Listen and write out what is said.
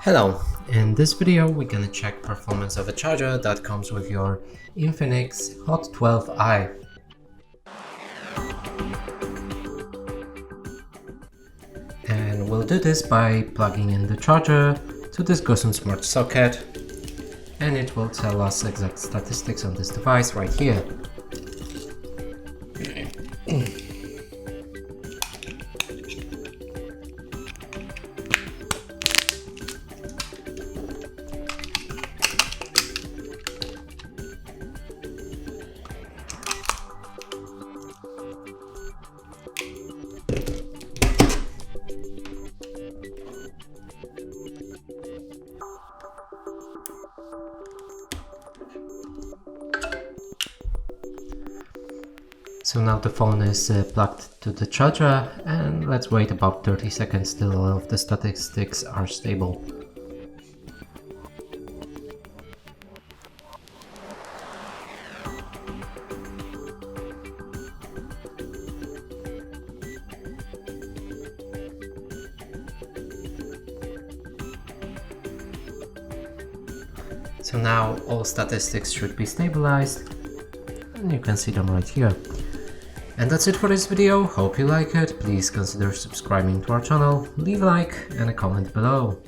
Hello, in this video we're gonna check performance of a charger that comes with your INFINIX Hot 12i. And we'll do this by plugging in the charger to this GoSun Smart socket, and it will tell us exact statistics on this device right here. So now the phone is plugged to the charger, and let's wait about 30 seconds till all of the statistics are stable. So now all statistics should be stabilized, and you can see them right here. And that's it for this video. Hope you like it. Please consider subscribing to our channel, leave a like and a comment below.